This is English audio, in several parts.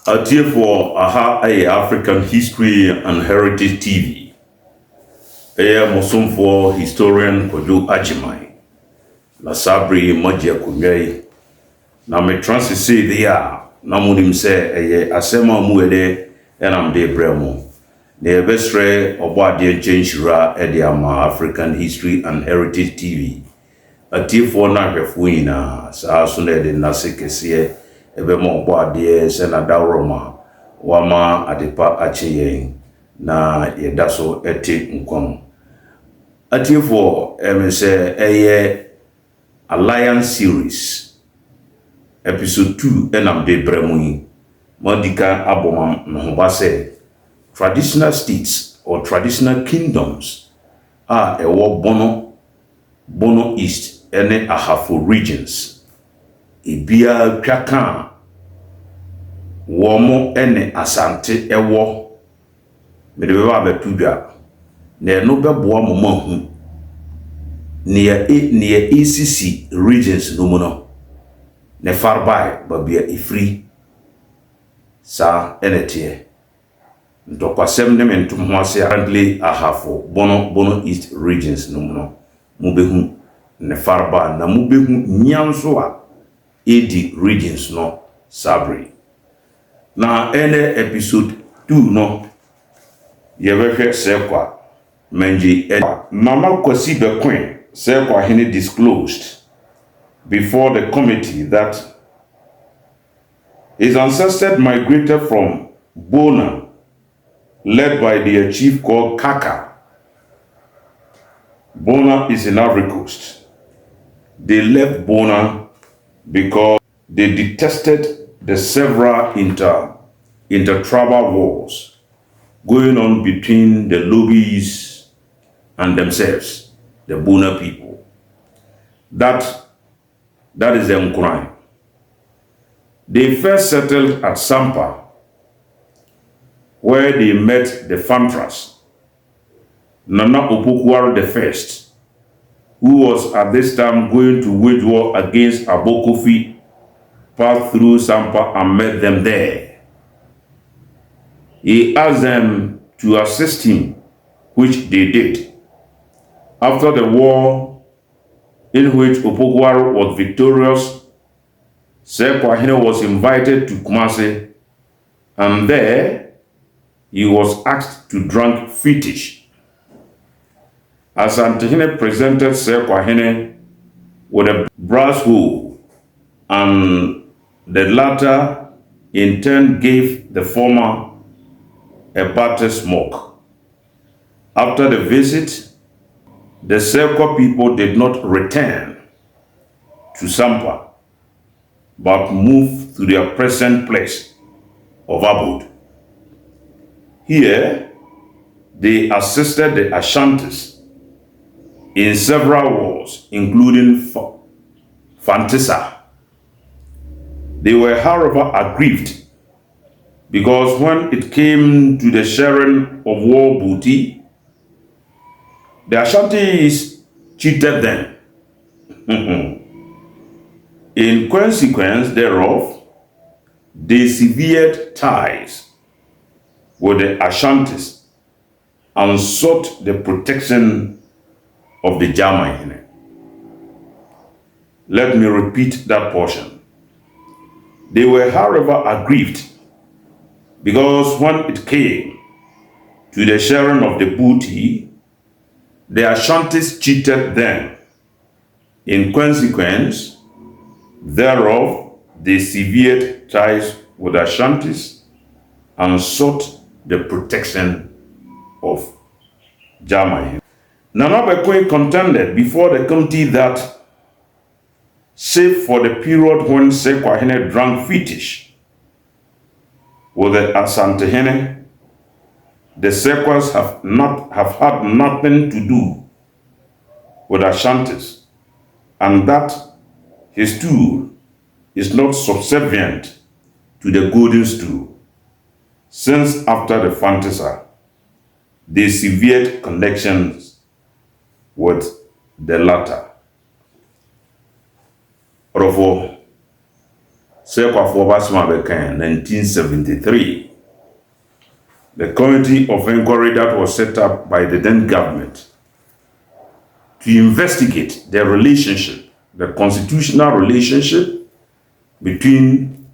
A dear for African History and Heritage TV. Mosum for historian Kojo Ajimai. La Sabri Magia Kunjay. Na me transi say there, na munim se asema muede enam de bremo. Ne bestre obade chenshira ama African History and Heritage TV. A dear for na hwefuina sa sunde de nasekese ebe mo obade se na dawroma. Wama adepa acheyen na yedaso eti nkom. Atifo say Alliance Series episode 2 enamde bremui modika aboma nhobase traditional states or traditional kingdoms are ewo bono east ene ahafo regions ibia twaka womo ene asante ewo medebeba betudwa na no beboa moma hu near ACC regions no mono ne farbai babia ifri sa enetie ntokwasem ne mentum ho ase currently ahafo bono east regions no mono mubehu ne farba na mubehu nyanso a edi regions no sabri na ene episode 2 no yebehwe sekwa menji mama Kwasi Bekwin sekwa hini disclosed before the committee that his ancestors migrated from Bona, led by their chief called Kaka. Bona is in Ivory Coast. They left Bona because they detested the several inter-tribal wars going on between the Lobis and themselves, the Bona people. That is the Nkurai. They first settled at Sampa, where they met the Fantras, Nana Opokuwaro I, who was at this time going to wage war against Abokofi, passed through Sampa and met them there. He asked them to assist him, which they did. After the war, in which Opokuwaro was victorious, Sekwa Hene was invited to Kumasi, and there he was asked to drink fetish. Asante Hene presented Sekwa Hene with a brass hoe, and the latter in turn gave the former a butter smoke. After the visit, the Sekwa people did not return to Sampa, but moved to their present place of abode. Here, they assisted the Ashantis in several wars, including Fantisa. They were, however, aggrieved because when it came to the sharing of war booty, the Ashantis cheated them. In consequence thereof, they severed ties with the Ashantis and sought the protection of the Jamahine. Let me repeat that portion. They were, however, aggrieved because when it came to the sharing of the booty, the Ashantis cheated them. In consequence thereof, they severed ties with Ashantis and sought the protection of Jamahine. Nana Bekwin contended before the committee that, save for the period when Sekwa Hene drank fetish with the Asante Hene, the Sekwas have had nothing to do with Ashantis, and that his stool is not subservient to the golden stool, since after the Fantisa, they severed connections with the latter. Orofo, Sekwafu Obasma began 1973. The committee of inquiry that was set up by the then government to investigate the relationship, the constitutional relationship between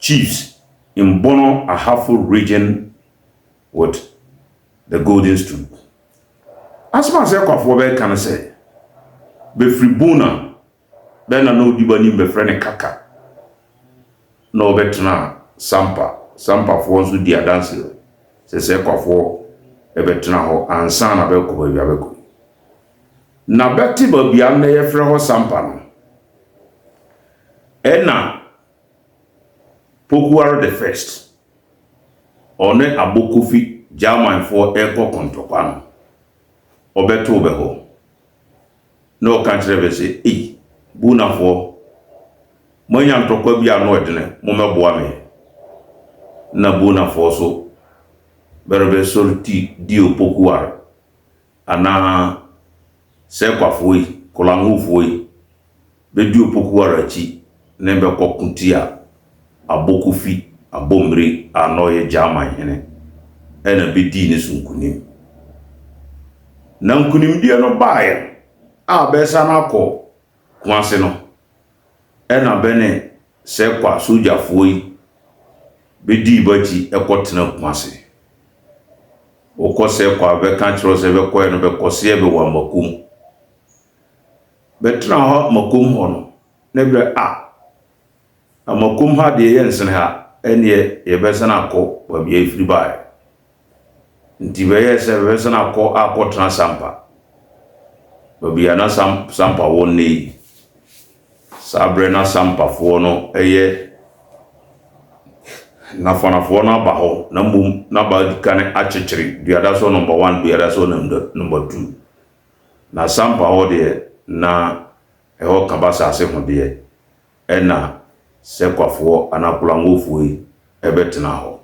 chiefs in Bono Ahafo region with the Golden Stool. As far as Sekwafu can say, Befribuna, then I know Dibani befriend Kaka. No better Sampa for once with the dancer. Se Sekwafu ebetena ho ansa na beko ba bia beko. Na beti ba bia na ye frɛ ho Sampa no. Ena Pokuware the first. One Abokofi German for Eko Kontokwa no. Obeto be ho. No country be say, "Eh, buna for monya ntokwa bia no edene, mo meboa me." Na buna for so berebe sorti dio Pokuware ana Sekwafu yi kolangufu yi be dio Pokuware chi nembe kokuntia Abokofi abomri anoye German hene ena be di ne sunkunim na nkunim die no baaye a besa na ko kwase no ena bene Sekwa sojafu yi be di bachi ekotena kwase Oko Sekwa be kanchiro se be koye no be kose be wa makum betra ho makum ho no ne bre amakum ha de yensen ha ene ye besa na ko ba bia ifri bae nti be ye se besa na ko akotena Sampa ba bia na Sampa wonni sabre na Sampa fo no eye na fana fo na ba ho na mum na ba dikane achechiri duada so number 1 duada so number 2 na Sampa ho de na eho kabasa ase ho de ena Sekwafu anakula ngofu yi ebetena ho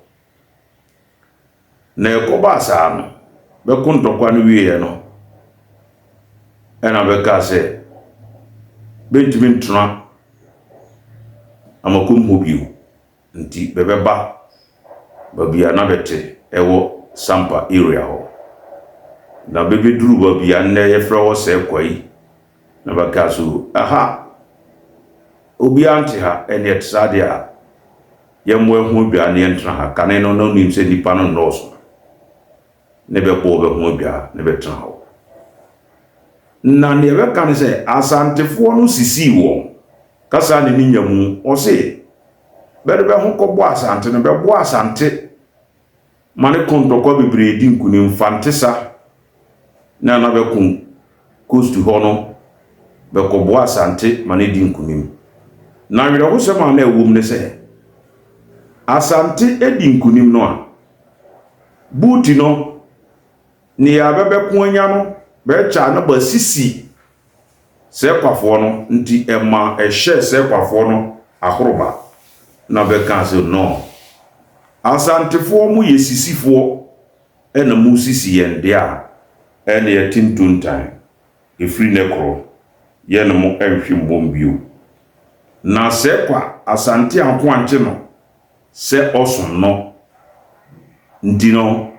na ekobasa no be kuntokwa no wiye no ena be ka se bentimi ntuna amakum hobiu nti bebeba babia na bete ewo Sampa area ho na bebe duru babia na ye frɛ wo Sekwa yi na baka so aha obi anti ha ene tsade a yemwe hu bia ne entra ha kane no no nim se nipa no ndoso ne be bo be hu bia ne be tra ho na ne be kan se asantefo no sisi wo kasa ne nyamu o se be hu ko bo asante no be bo asante mane kontokwa bebre di nkuni mfantesa na na be kun coast ho no be ko bo asante mane di nkuni na wira ho sema na ewum ne se asante edi nkunim no a buti no ni ya bebe kuanya no be cha na basisi Sekwafu no nti ema ehye Sekwafu no ahoroba na be kan se no asantefo mu yesisifo ena mu sisi yende a ena yetintuntan efri nekro ye no mo enhwem bio na Sekwa asante ankoante no se osun no ndino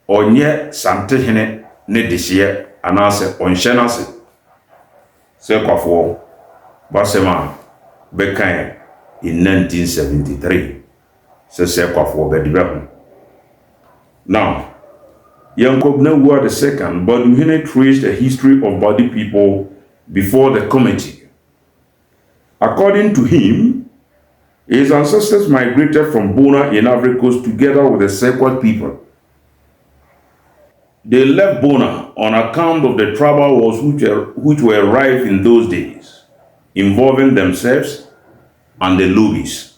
onye sante hene ne dehye anase onhye nase Sekwafu basema bekan in 1973 se Sekwafu bedibehu now Yankobna the second Baduhene traced the history of Badi people before the committee. According to him, his ancestors migrated from Bona in Ivory Coast together with the Sekwa people. They left Bona on account of the tribal wars which were rife in those days, involving themselves and the Lubis.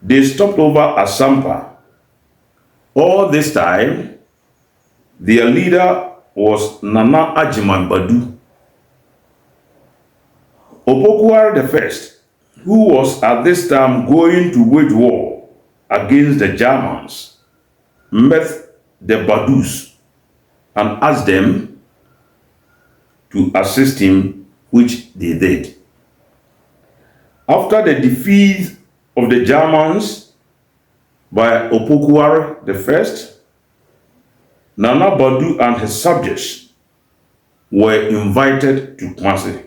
They stopped over at Sampa. All this time, their leader was Nana Ajiman Badu. Opokuware the first, who was at this time going to wage war against the Germans, met the Badus and asked them to assist him, which they did. After the defeat of the Germans by Opokuwari I, Nana Badu and his subjects were invited to Kumasi.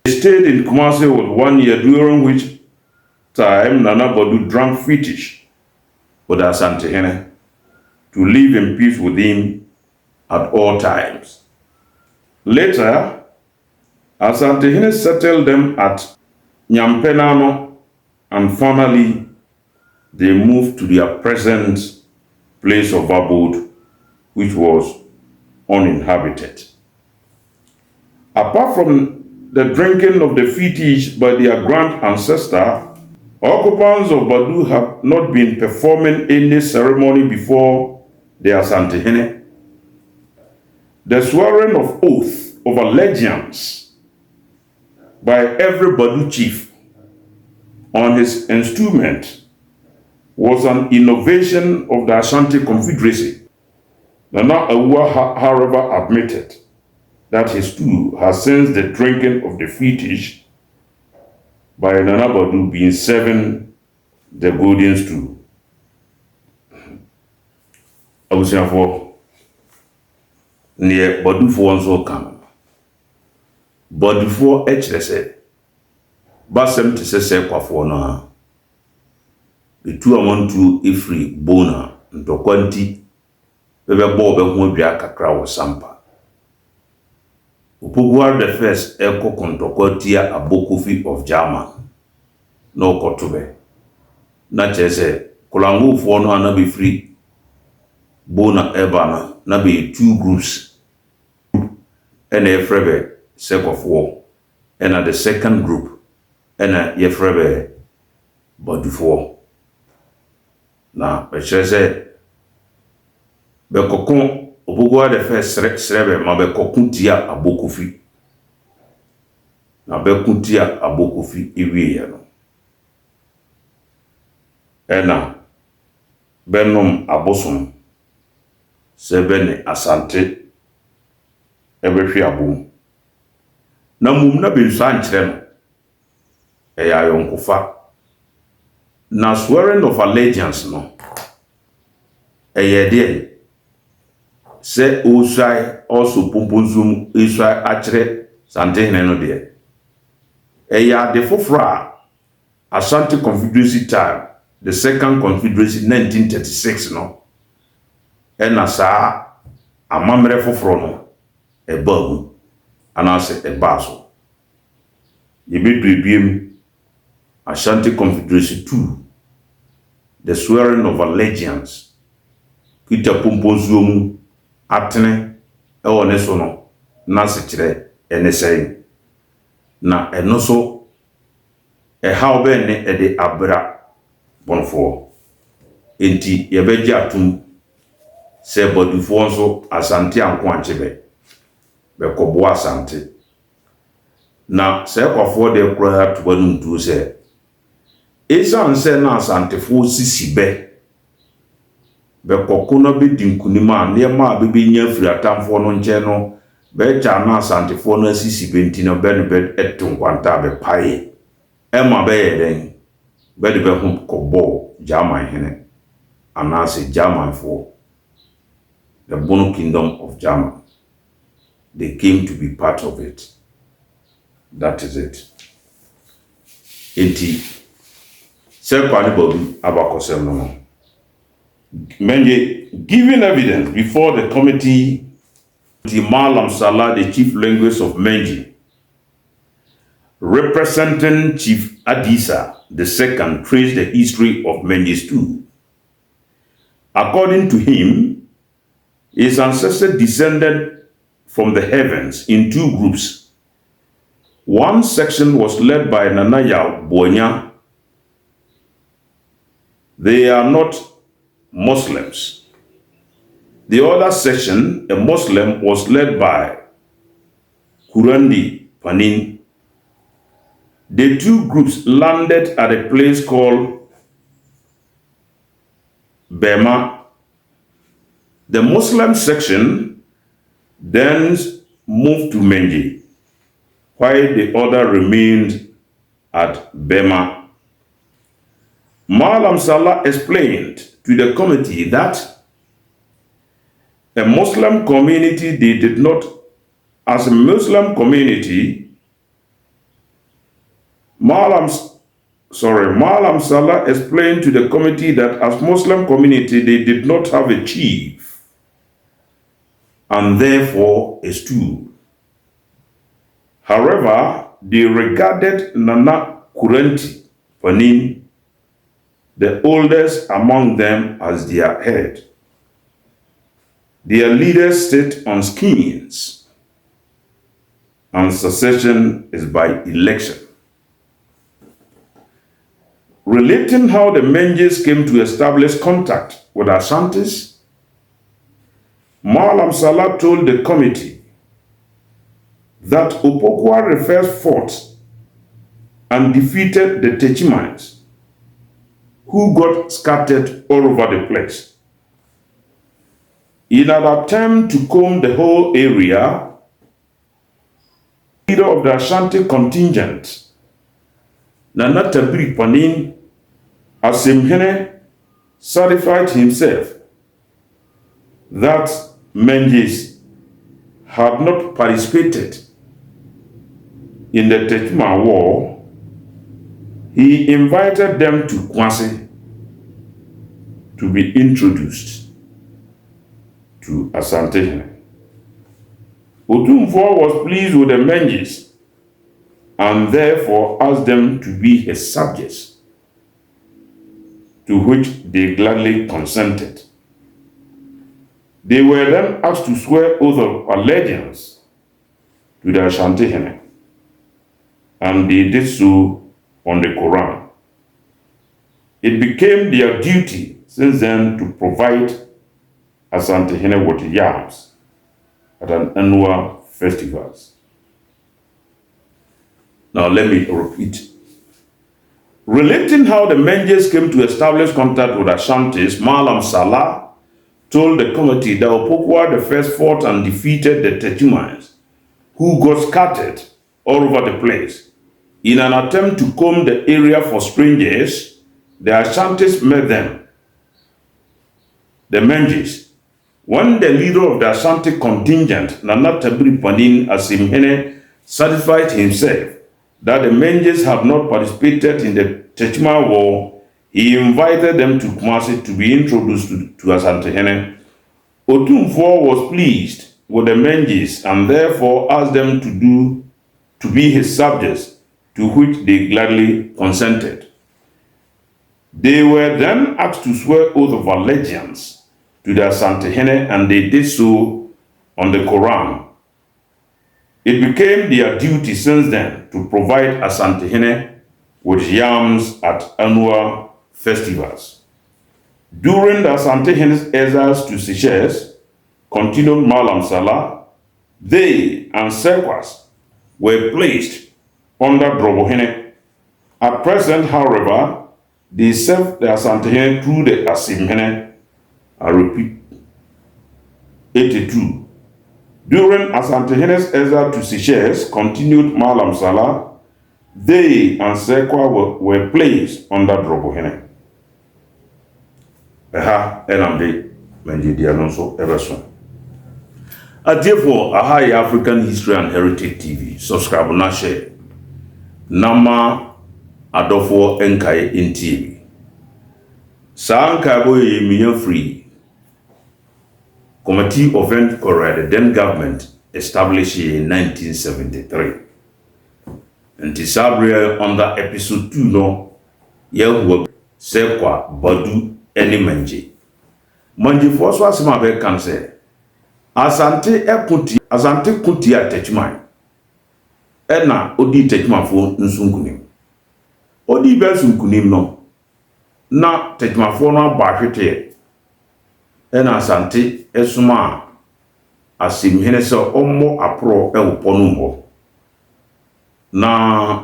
They stayed in Kumasi for 1 year, during which time Nana Badu drank fetish with Asantehene to live in peace with him at all times. Later, Asantehene settled them at Nyampenano, and finally they moved to their present place of abode, which was uninhabited. Apart from the drinking of the fetish by their grand ancestor, occupants of Badu have not been performing any ceremony before the Asantehene. The swearing of oath of allegiance by every Badu chief on his instrument was an innovation of the Ashanti Confederacy. Nana Awuah, however, admitted that his stool has since the drinking of the fetish by Nana Badu been serving the golden stool. Abusiafo near Badufoɔ nso ka no. Badufoɔ kyerɛ sɛ basɛm te sɛ kwafoɔ no a etu amantuo efiri bona ntɔkwa nti bɛbɛbɔ bɛho adua kakra wɔ sampa. Opokuwari the first ɛkɔ kontɔkwa tia Abokofi of German na ɔkɔto bɛ na kyerɛ sɛ kolangofoɔ no a na bɛfiri bona ɛba na bɛyɛ 2 groups ɛna yɛfrɛ bɛ sɛkɔfoɔ ɛna the second group ɛna yɛfrɛ bɛ Badufoɔ. Na bɛkyerɛ sɛ bɛkɔko Opokuwari the first srɛ bɛ ma bɛkɔko tia Abokofi. Na bɛko tia Abokofi ewieɛ no ɛna bɛnom abosom sɛ bɛne Asante ɛbɛhwe abom. Na mum na bɛnsa nkyerɛ no ɛyɛ ayɔnkofa. Na swearing of allegiance no ɛyɛ deɛ sɛ osai also pomponsum esai akyerɛ Santehene no deɛ ɛyɛ ade foforɔ a Ashanti Confederacy time, the second Confederacy 1936 no ɛna saa amammerɛ foforɔ no ɛbaa mu anaasɛ ɛbaa so. Yɛbɛduebiem Ashanti Confederacy 2, the swearing of allegiance, kita pomponsuo mu atene ɛwɔ ne so no na sekyerɛ ɛne sɛn. Na ɛno so ɛhaw bɛn ne ɛde abra bɔnfoɔ. Enti yɛbɛgye atom sɛ Badufoɔ nso Asante anko ankye bɛ bɛkɔboa Asante. Na sɛ kwafoɔ de kura atoba no ntuo sɛ ɛsiane sɛ na Asantefoɔ sisi bɛkɔko na bɛdi nkunim a nneɛma a bɛbɛnya afiri atamfoɔ no nkyɛn no bɛkya na Asantefoɔ no asisi bɛnti no bɛne bɛte nkwanta a bɛpaeɛ ɛma bɛyɛ dɛn bɛde bɛho kɔbɔɔ German hene anaasɛ Germanfoɔ, the Bono Kingdom of German. They came to be part of it. That is it. Enti sɛ kwani Badu abakɔsɛm no Menje giving evidence before the committee, the Malam Salah, the chief linguist of Menji, representing Chief Adisa II, traced the history of Menji's stool. According to him, his ancestors descended from the heavens in 2 groups. One section was led by Nanaya Bonya. They are not Muslims. The other section, a Muslim, was led by Kurandi Panin. The 2 groups landed at a place called Bema. The Muslim section then moved to Menji, while the other remained at Bema. Malam Salah explained to the committee that a Muslim community, Malam Salah explained to the committee that as Muslim community, they did not have a chief and therefore a stool. However, they regarded Nana Kurenti Panin, the oldest among them, as their head. Their leaders sit on skins, and succession is by election. Relating how the Menjis came to establish contact with Ashantis, Malam Salah told the committee that Opokuware first fought and defeated the Techimans, who got scattered all over the place. In an attempt to comb the whole area, the leader of the Ashanti contingent, Nana Tabiri Panin Asimhene, certified himself that Menjis had not participated in the Techima War. He invited them to Kwasi to be introduced to Asante. Otumfuo was pleased with the Menjis and therefore asked them to be his subjects, to which they gladly consented. They were then asked to swear oath of allegiance to the Ashanti Hene, and they did so on the Quran. It became their duty since then to provide Asante Hene with yams at an annual festivals. Now let me repeat. Relating how the Menjis came to establish contact with Ashantis, Malam Salah told the committee that Opokuware first fought and defeated the Techimans, who got scattered all over the place. In an attempt to comb the area for strangers, the Ashantis met them, the Menjis. When the leader of the Ashanti contingent, Nana Tabiri Panin Asimhene, satisfied himself that the Menjis had not participated in the Techima War, he invited them to Kumasi to be introduced to Asante Hene. Otumfuo was pleased with the Menjis and therefore asked them to be his subjects, to which they gladly consented. They were then asked to swear oath of allegiance to the Asante Hene, and they did so on the Quran. It became their duty since then to provide Asante Hene with yams at annual festivals. During the Asante Hene's exiles to Seychelles, continued Malam Salah, they and Sekwas were placed under Drobohene. At present, however, they serve the Asante Hene through the Asimhene. I repeat, 82. During Asante Hene's exile to Seychelles, continued Malam Salah, they and Sekwa were placed under Drobohene. Enamde Menjidi Alonso Everson. Therefore, Ahai African History and Heritage TV. Subscribe and share. Nama Adofo Enkai in TV. Sankai boy million free. Committee of Inquiry, the then government established in 1973. And Tisabre under episode 2 no Yehu Sekwa Badu Eni Menji. Manji Foswa Simabe can say Asante kuti a Techimai. Ena odi Techima fo nsunkunim. Odi be nsunkunim no. Na Techima fo no abahwete. Ena Asante esuma Asimhene se ommo apro ewopo no mbo. Na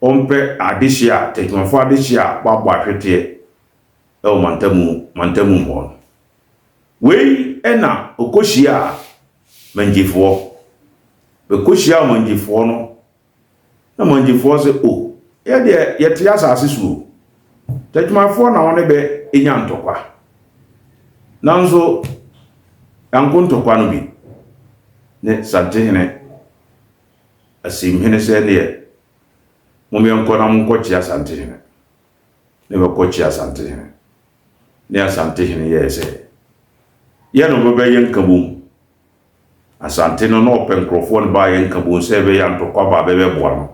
ompe adishia Techima fo adishia babahwete ewo mantamu mbo. Wei ena okoshia Menjifo. Bekoshia Menjifo no. Na Menjifo se o ye de ye te asase so tadwumafo na won be enya ntokwa nanzo anko ntokwa no bi ne Santehene asim hene se ne mo me onko na mo ko chia Santehene ne be ko chia Santehene ne Santehene ye se ye no be yen kabum Asante no open microphone ba yen kabum se be yan ntokwa ba be boa no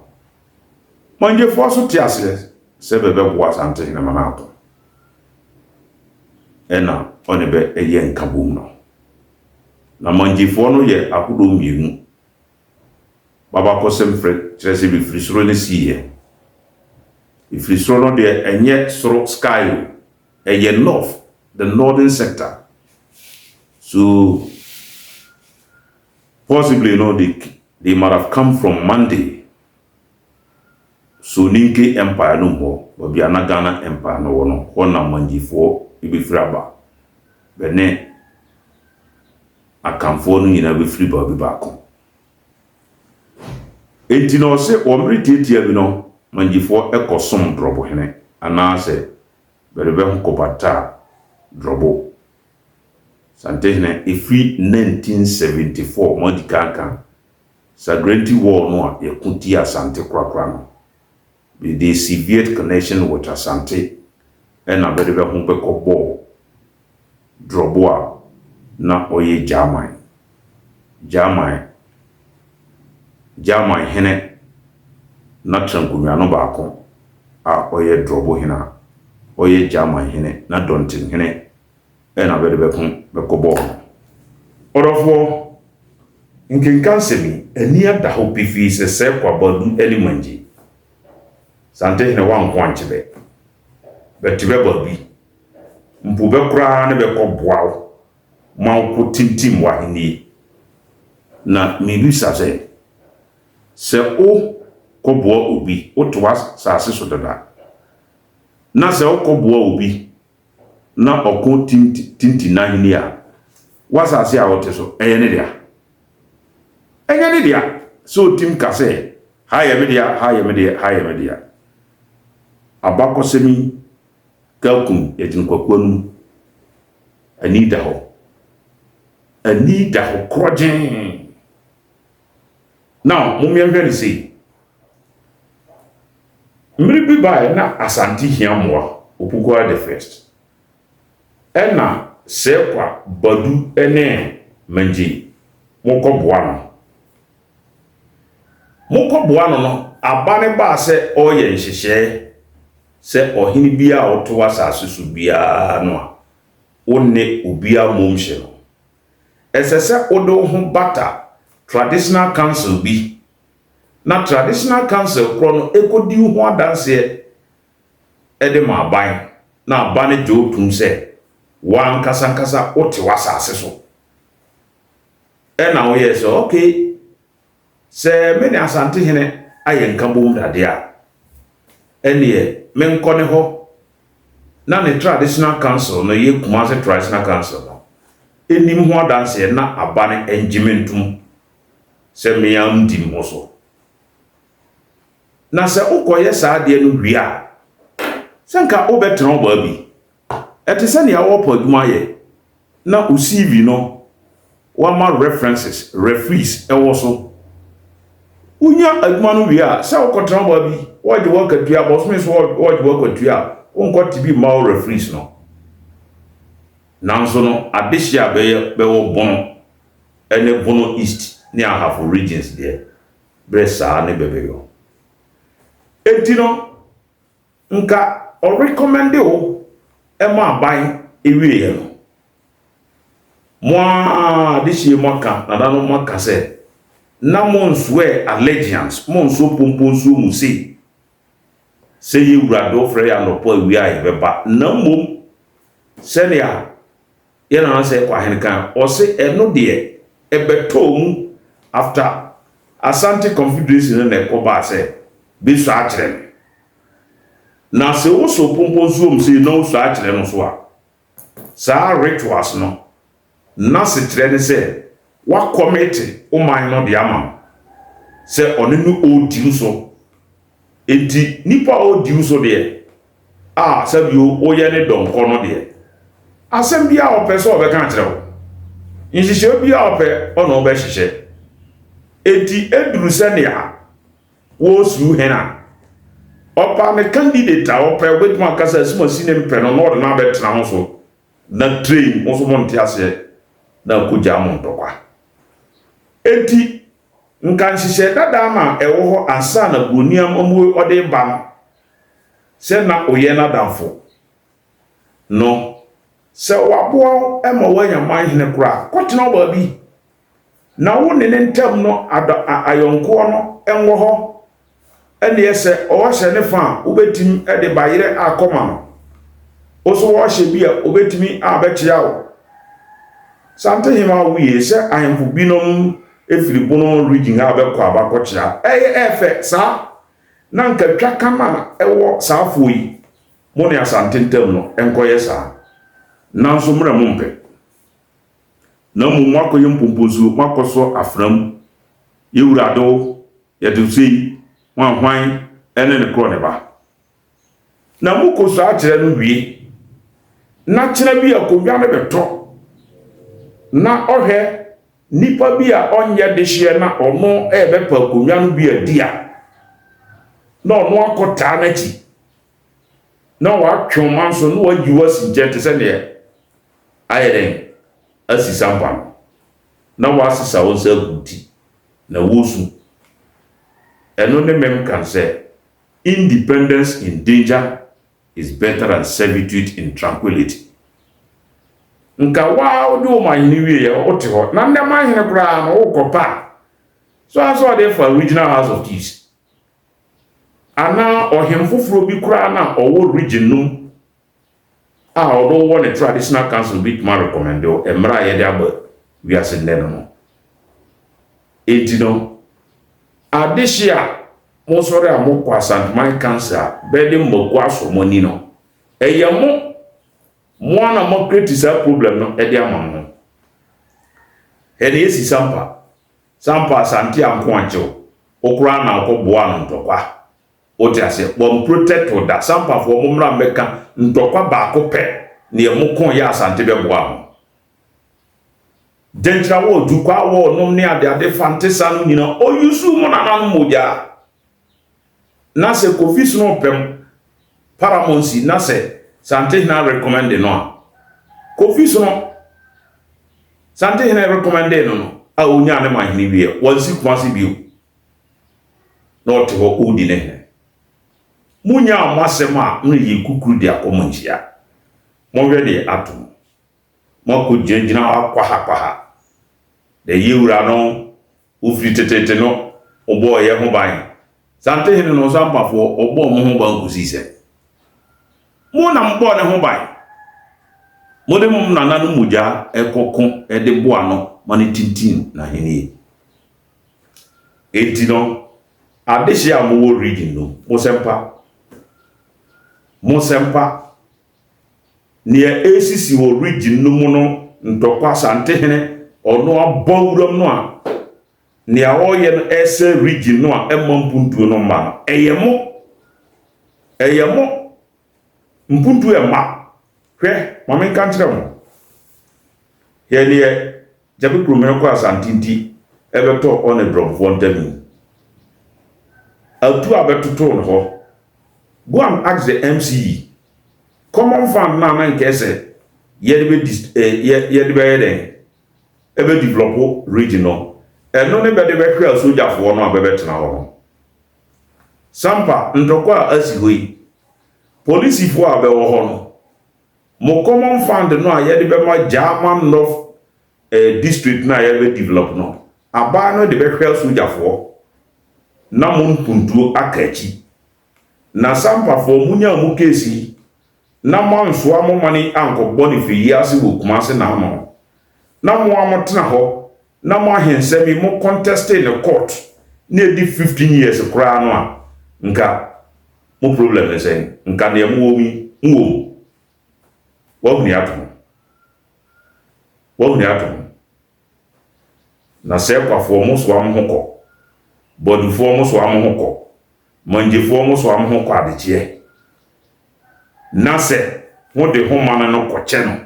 manje fo so ti ase se be boa Santehene manato ena one be yen kabum no na manje fo no ye akudo mienu baba ko semfre trese bi frisoro ne siye bi frisoro no de enye soro sky eye north the northern sector so possibly they might have come from Monday so Ninke Empire no more but be Ghana Empire no one na manje fo ibi fraba bene akamfo no nyina be free ba bi baako enti no se omri tietia bi no manjifo ekosom drobo hene ana se berebe hokobata drobo Santehene ifi 1974 modikaka Sagrenti war no a yakuti Asante krakra no be the severe connection with Asante ena berebe hobekobo drobo a na oye Jamai hene na trankunya no baako a oye drobo hena oye Jamai hene na dontin hene ena bede bekobo orofo nkinkansemi ani ada ho pifi se kwa badu elimanji Santehene wanko anchebe betibe babi mpube kura ne bekoboawo manko timtim wa hini na mibisa se o koboa obi o to asase so dada na se o koboa obi na okon tinti na hini a wasase a wote so eye ne dia so tim kase ha ye media abakosemi kalkum etin kwakwanu anida ho krojin now mumia very say mribi by na Asante hiamwa opukwa the first ena sekwa badu ene manji mokoboa no abane ba se oye nhihye se ohini bia oto asase so bia no a wonne obia momhye no esese odo ho bata traditional council bi na traditional council kro no ekodi ho adanse ede ma aban na abane jo tum se wan kasa ote wasase so ena oye so okay se meni Asantehene ayenka bom dade a ene menkone ho na ne traditional council no ye Kumasi traditional council no enim ho adanse na abane engimentum se meyam dim ho so na se ukoye saa de no wia senka obetra oba bi etese ne awo poduma ye na usivi no wama references referees ewo so unya aduma no wia se ukotra oba bi waje wakatua bosme so waje wakatua onko tibi ma referees no nanso no adehia be wo bono ene bono east ne ahafo regions there bresa ne bebeyo etino nka o recommend o ema aban ewie ye no mo adehia maka na dano maka se na monswe allegiance monso pomponso musi se ye wurado frɛ ya no po awie aye beba na mom senia ye na se kwa henkan o se eno de ebetom after Asante Confederation na ekoba se bi so akire na se wo so pomponso musi no so akire no so a sa rituals no na se tire ne se wa committee o man no de ama se onenu odi so enti nipa o di uso de sabio o ye ne donko no de asem bia o pese o be kan kire wo nhihye bia o pe ono be hihye enti eduru se ne a wo su hena opa me candidate a o pe obetuma kasa asuma sine mpe no no de na betena ho so na train mo so monte ase na kuja mo ntokwa enti nka nhihye dada ma ewo ho ansa na broniam omu ode ba se na oye na danfo no se wabo ema wanya man hene kura kwotena oba bi na wo ne ntem no ayonko no enwo ho ene yese o hye ne fa obetim de bayire akoma no oso wo hye bia obetimi abekia wo sante hima wiye se ahemfo binom efiri bono region abekọ abakokia efe sa na nka twaka ma ewo saafo yi mo ne asante ntem no enkoye sa nanso mra mo mpe na mo makoye mpompozu makoso afram yewurado yedusei wanhwan ene ne kro ne ba na mo koso a kire no wie na kire bi akodwa ne beto na ohwe nipa bi a onye de hye na ono ebepa akodwa no bi adia na ono akota na chi na wa twoma so no wajiwa si jete se ne ayeren asisampa na wa asisa wonsa guti na wosu eno ne mem kan say independence in danger is better than servitude in tranquility nka wa odi o man ni wie ya ote ho na nne man hene kura na ukopa so aso dey for regional house of peace ana ohemfoforo bi kura na owo region num odo wo ne traditional council bit ma recommend o emra ye dey aba wi ase nne no etino adishia mo sori amokwa Asantman cancer bedi mbokwa asomoni no eyemo mo na mo criticize problem no e dey amamo ene yesi sampa asante anko ancho okura na okoboa no ntokwa ote ase bom protect oda sampa fo mo mra meka ntokwa ba ko pe ne emokon ya asante beboa mo dentra wo dukwa wo no ne ade fantesa no nyina oyusu mo na nan moja na se kofis no pem paramonsi na se sante na recommend no kofis no sante na recommend no a onya ne mahini wie wonsi kwasi bio not ho udi ne munya amasema no yi kukuru dia komonchia mo hwede atom mo ko jenjina akwa ha de yiwura no ufri tetete no obo ye ho ban sante hene no sampafo obo mo ho ban kusise mo na mbo ne ho ban mo de mo na nanu muja ekokon e de bo ano mani tintin na hene etino adeshi amowo region no mo sempa ne ACC wo region no mo no ntokwa sante hene ono abawuram no a ne a oye no ese region no a emampuntu no ma eyemo mpuntu ema hwe mame kan kire mo ye ne jabi krumero ko asantinti ebeto on a drop for them atu abetoto no ho go and ask the MCE common fund na man kese yedebe ebe develop regional eno ne bede be hwe soja fo no abebetena ho sampa ndokwa asihoi police fo abewo ho no mo common fund no ayedebe ma German North district na ayebe develop no aba no de be hwe soja fo na mon puntu akachi na sampa fo munya mu kesi na manso amomani ankogbo ni fi yasi wo kumase na mo na mo amotena ho na mo ahensemi mo contest in the court na di 15 years kura no a nka mo problem is nka na mo omi nwo wo ni atom na se kwafo mo so am hoko bodufo mo so am hoko manjefo mo so am ho kwadeche na se ho de ho mana no koche no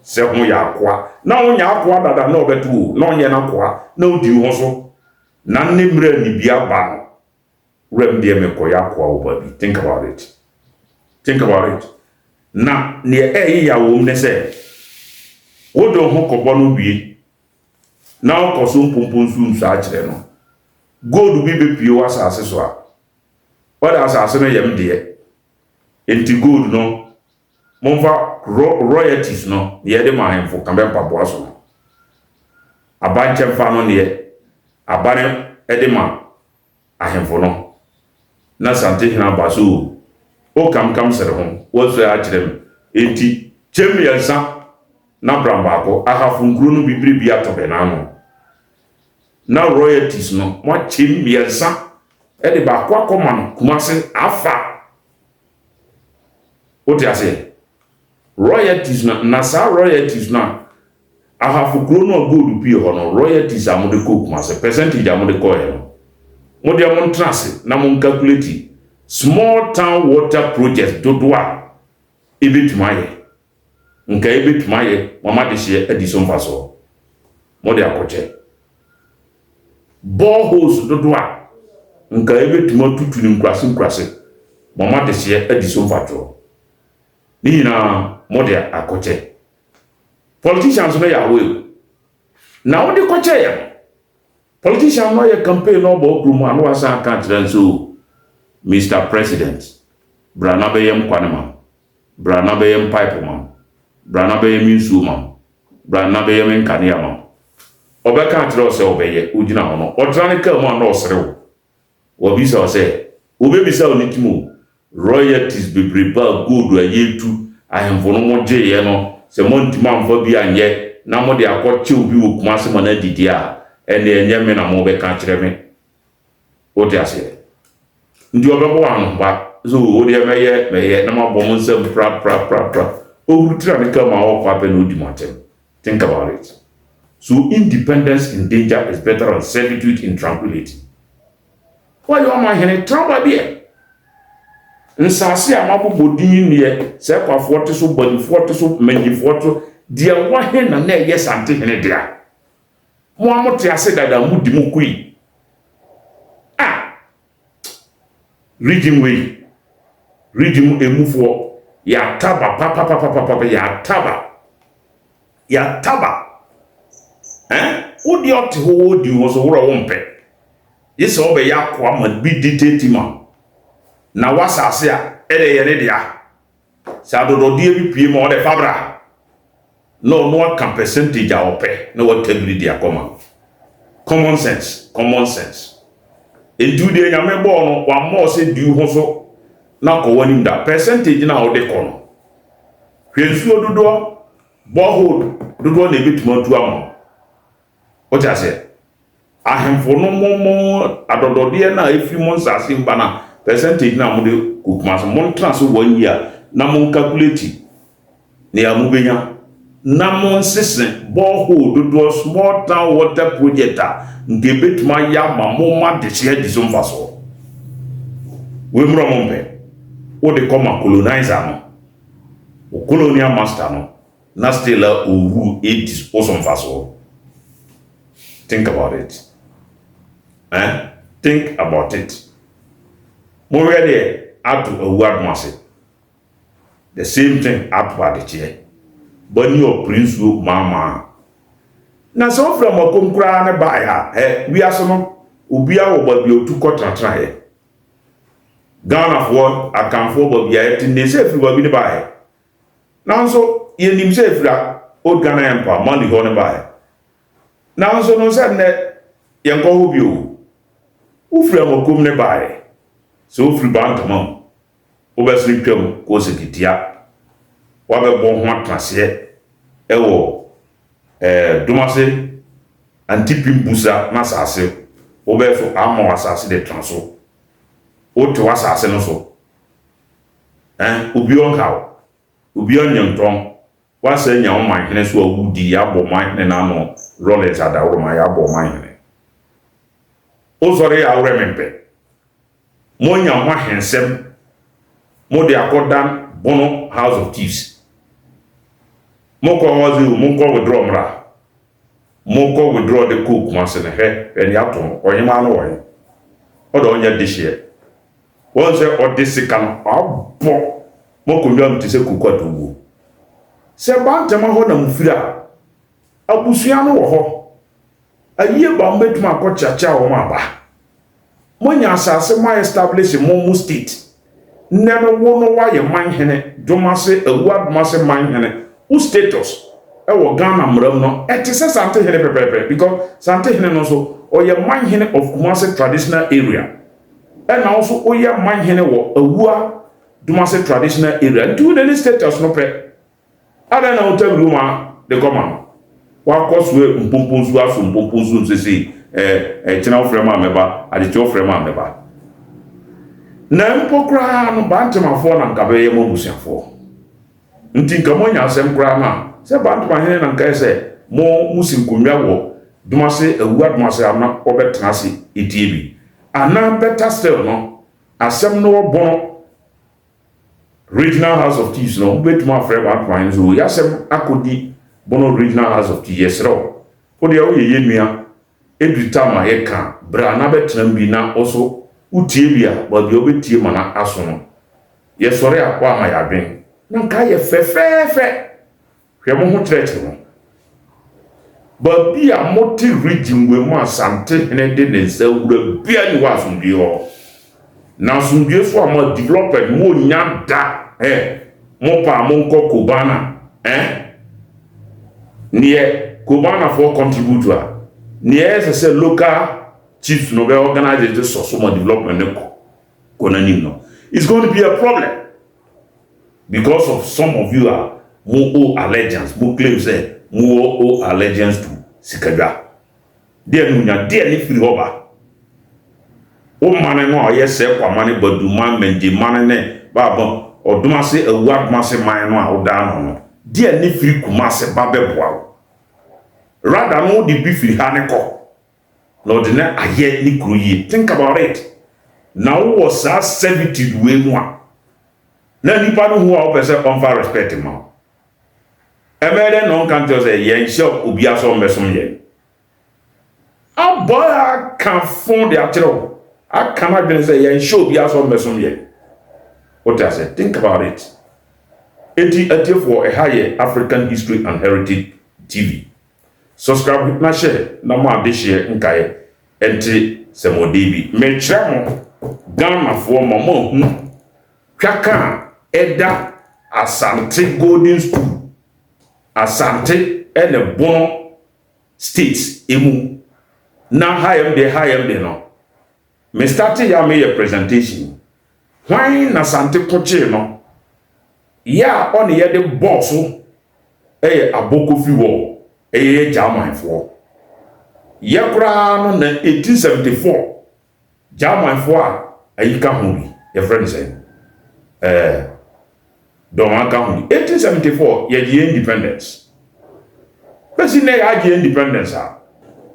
se ho ya akoa na wo nya akoa dada na obetu na onye na akoa na odi ho so na ne mra ni bia ba no rem de me ko ya akoa obabi. Think about it na ne ya wo ne se wo do ho kobo no wie na o ko so mpompon su nsu a kire no gold bi be pie wa asase so a wada asase no yem de enti gold no monfa royalties no ye de ma henfo kan be papo aso no abanche fa no ne abane de ma ahemfo no na sante hina baso o kam sere ho wo so a kire enti chem yansa na bramba ko ahafu nkuru no bibiri bi atobe na no na royalties no mo chem yansa de ba kwa koman kumase afa o ti ase royalties na sa royalties na ahafu nkuru no gold bi ho no royalties amode ko kumase percentage amode ko he no mo de mo trance na mo calculate small town water project dodoa ebetuma nka ebetuma mama de hye adison faso mo de akoche boreholes dodoa nka ebetuma tutu ni nkrase mama de hye adison fato ni na mo de akoche politicians no ya we na wo de koche ya politician no ya campaign no bo group anu asa kan so Mr. President brana beyem kwanema brana beyem pipe man brana beyem insu man brana beyem nkania man obeka tro se obeye ugina hono otrane ka mo no serewo obisa o se obebisa onitimo royalties bebreba gold ayetu ahemfo no moje ye no se montima amfa bi anye na mo de akwache obi wo kumase mana didi a ene enye me na mo beka kire me odi ase ndi obebo wan ba so odi meye na ma bom nsem pra o rutira ne kama o kwa pe no di motem. Think about it. So independence in danger is better than servitude in tranquility. Why you am here trouble be nsase amabobodin ne se kwa forte so body forte so manyi forte dia wa he na yes ante hene dia mo amote ase dada mu di mu kui Reading emufo ya taba papa ya taba odi oti ho odi ho so woro wompe yese obe ya kwa ma bi dictate ma na wasase a ede ye ne dia sa dodo die bi pie ma ode fabra no kan percentage a ope na what ability akoma common sense edu de nyame bo no wa mo se du ho so na ko wani da percentage na o de kono hwensu ododo borehole dodo na ebetuma tu am o ja se ahemfo no mo adodode na efi mo nsase mba na percentage na mo de kokuma so mo transfer 1 year na mo calculate ne amubenya na mo nsese borehole dodo small town water project nke betuma ya ma mo ma de hye di so mfaso we mro mo mpe o de koma colonizer no o colonial master no na still o ru e dispose mfaso. Think about it. Think about it. Mo ready out a word massive. The same thing up at the chair. But your prince will mama. Na so from a kumkra ne ba ya we asono ubia wo ba bi otu try Ghana for akanfo ba bia eti ne se firi ba bi ne ba he na so ye nim se fira old Ghana empire money ho ne ba he na so no se ne ye nko ho bi o firi amakom ne ba he so firi ba ntama o ba sri twam ko sekitia wa be bo ho atrase ewo domase antipimbusa na sase obeso ama wasase de transo o to wasase no so obi on hawo obi on nyanton wasa nya o man hene so awudi ya bo man hene na no rollers adawro ma ya bo man hene o sore ya awre mempe Monya ma hensem mo de akodan bono House of Chiefs. Moko wazi moko withdraw mra. Moko withdraw the cook masene he eni aton oyema no woy. Odo onya dishie. Won se odisika no abo moko nwam ti se kuku atowo. Se bantama ho na mfira abusua no wo ho. Aye ba mbetuma akochacha wo maba. Monya asase ma establish mo state. Neno wono wa ye manhene domase awuadmase manhene u status e wo Ghana mram no etise sante hene pepepe because sante hene no so o ye manhene of Kumasi traditional area and also o ye manhene wo awua domase traditional area do the status no pe ada na hotel room de command wa koswe mpomponzu aso mpomponzu sesi china ofrema meba ade ofrema meba na mpokra no bantemafo na nkabe ye mobusiafo nti nkamonya asem kra na se bantema hene na nkae se mo musinkonwa wo dumase awua dumase amna obetena se etie bi ana better still no asem no bono regional House of Chiefs no betuma afre bantema hene so yasem akodi bono regional House of Chiefs yesro odi awo ye nua edutama ye ka bra na betena bi na oso utie bia ba bi obetie mana aso no ye sori akwa ma ya ben na nka ye fefefe hwe mo ho trete no ba bia moti region we mo asante ne de ne zawura bia ni wa asumbi ho na asumbi so am developed mo nya da mo pa mo nko Kubana niye Kubana for contributor niye se local chiefs no be organize the social development konanim no. It's going to be a problem because of some of you are more allegiance, more claim say more allegiance to Sikadwa. There nunya there ni free hoba. O mane no yes say kwa mane baduma menje mane ne baba oduma se awuad ma se man no a oda no. There ni free Kumasi babe boa. Rather no the be free haneko. Lord, aye ni kruyi. Think about it. Now was that servitude way more. Na nipa no who are person confer respect him. Emede non can just say yen shop obi aso mesom yen. A boy can fond the atro. I cannot even say yen show obi aso mesom yen. What I say? Think about it. Eti for a higher African History and Heritage TV. Subscribe na share na ma de share nkae enti semodebi me kyeremo Ghana for mama hu twaka eda Asante Golden School Asante ene Bono states emu na hayem de no me start ya me presentation why na Asante koche no ya on ye de boss aboko fi wo German for Yakra no na 1874 German for ayika huri your friend say Domaka huri 1874 ye independence Pesi na ya independence a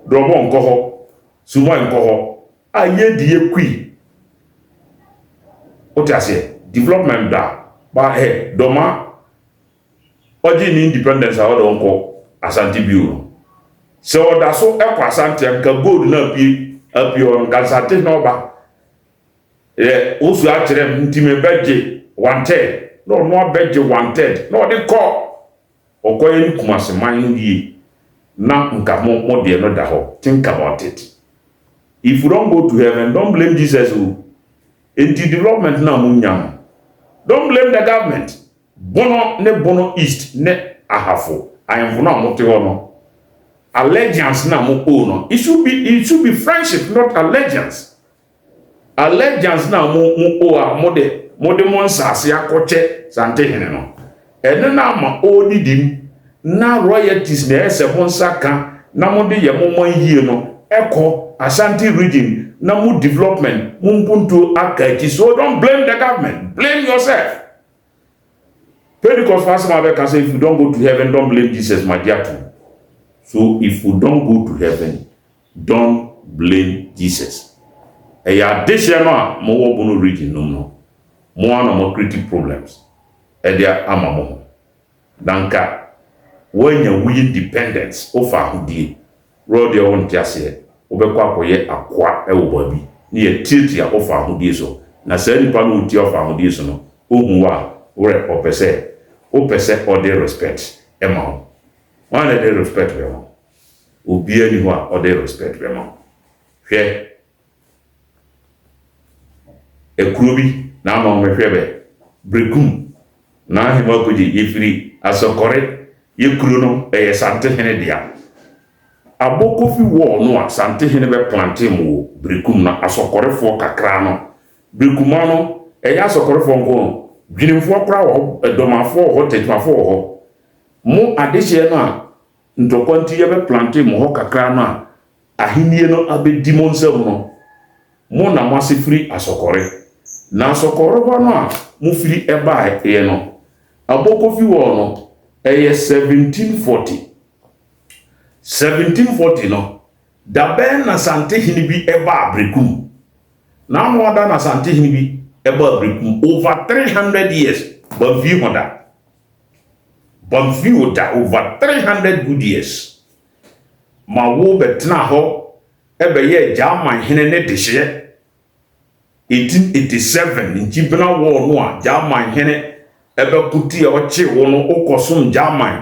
Dobo nko ho Suma nko ho aye die kwi Otiase development da ba Doma oji ni independence a odo nko Asante Bureau. So that's so ekwa Asante nka gold na apie on Asante no ba. Osu a kire ntime beje 1/3. No beje 1/3. No de ko. Okoye ni Kumasi man no ye. Na nka mo de no da ho. Think about it. If you don't go to heaven, don't blame Jesus who. In the development na munyam. Don't blame the government. Bono East ne ahafo. I am for now allegiance na mo no. It should be friendship, not allegiance. Allegiance na mo de mo nsase akoche sante hene no. Ene na ma odidim na royalties na ese mo nsaka na mo de ye mo yie no. Eko Ashanti region na mo development mo mpuntu akaji. So don't blame the government, blame yourself. Pentecost first man can say if you don't go to heaven, don't blame Jesus, my dear too. So if you don't go to heaven, don't blame Jesus. ya dehye no a mo wo Bono region no mo ana mo create problems dia ama mo danka wanya we independence ofa ahodie road your own tiase obekwa akoye akwa e wo babi ni ye titia ofa ahodie so na sa nipa no uti ofa ahodie so no ohu wa wore opese or dey respect ema one dey respect we mo obi ani ho a or dey respect we mo hwe ekrobi na ama mo hwe be brekum na hema koji yefiri asokore yekuro no Asante Hene dia abokofi wo no Asante Hene be plantain mo brekum na asokorefo kakra no brekuma no asokorefo nko dwinimfo kra wo edomafo ho tetmafo ho mo adehye no a ntokwanti ye be plantain mo ho kakra no a ahenie no abedi mo nsam no mo na masifiri asokore na asokore no a mo firi eba ye no abokofi wo no 1740 no da ben na Asante Hene bi eba brekum na mo da na Asante Hene bi eba brekum over 300 years bamfi oda over 300 good years ma wo betna ho ebe ye German Hene ne dehye 1887 nchibena wo no a German Hene ebe kuti ochi wo no okosom German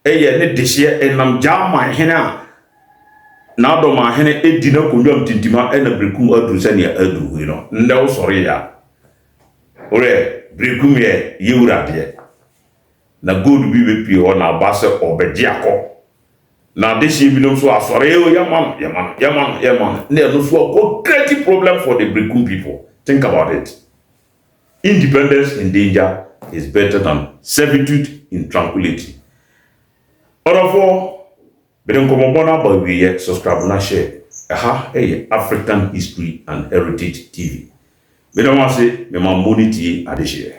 eye ne dehye enam German Hene a na doma Hene edina konwam tintima ena brekum adru sania adru no nde wo sori ya ore brekum ye yewrade na god bi be pie ho na base obeje akọ na dehye bi no so asori o yaman ne no so go great problem for the brekum people. Think about it. Independence in danger is better than servitude in tranquility. Orofo, beden komo bona ba wiye subscribe na share. African History and Heritage TV. Beden wase me ma moniti adehye.